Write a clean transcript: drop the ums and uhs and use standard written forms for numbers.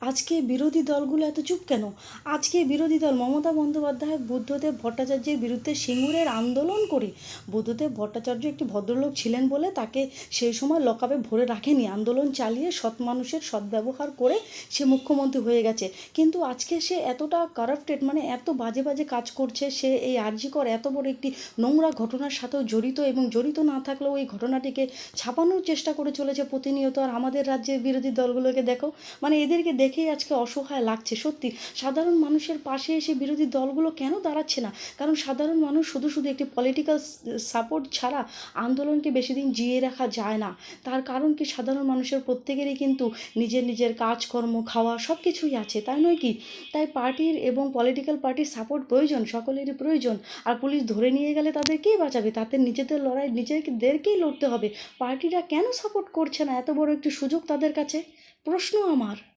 আজকে বিরোধী দলগুলো এত চুপ কেন? আজকে বিরোধী দল মমতা বন্দ্যোপাধ্যায় বুদ্ধদেব ভট্টাচার্যের বিরুদ্ধে সিঙ্গুরের আন্দোলন করে, বুদ্ধদেব ভট্টাচার্য একটি ভদ্রলোক ছিলেন বলে তাকে সেই সময় লকআপে ভরে রাখেনি, আন্দোলন চালিয়ে সৎ মানুষের সদ্ব্যবহার করে সে মুখ্যমন্ত্রী হয়ে গেছে। কিন্তু আজকে সে এতটা কারাপ্টেড, মানে এত বাজে বাজে কাজ করছে, সে এই আরজি কর এত বড় একটি নোংরা ঘটনার সাথেও জড়িত, এবং জড়িত না থাকলেও এই ঘটনাটিকে ছাপানোর চেষ্টা করে চলেছে প্রতিনিয়ত। আর আমাদের রাজ্যের বিরোধী দলগুলোকে দেখো, মানে এদেরকে দেখেই আজকে অসহায় লাগছে সত্যি। সাধারণ মানুষের পাশে এসে বিরোধী দলগুলো কেন দাঁড়াচ্ছে না? কারণ সাধারণ মানুষ শুধু শুধু একটি পলিটিক্যাল সাপোর্ট ছাড়া আন্দোলনকে বেশি দিন জিয়ে রাখা যায় না। তার কারণ কি, সাধারণ মানুষের প্রত্যেকেরই কিন্তু নিজের নিজের কাজকর্ম, খাওয়া সব কিছুই আছে, তাই নয় কি? তাই পার্টির এবং পলিটিক্যাল পার্টির সাপোর্ট প্রয়োজন, সকলেরই প্রয়োজন। আর পুলিশ ধরে নিয়ে গেলে তাদের কে বাঁচাবে? তাদের নিজেদের লড়াই নিজেদেরকেই লড়তে হবে। পার্টিরা কেন সাপোর্ট করছে না? এত বড় একটি সুযোগ তাদের কাছে, প্রশ্ন আমার।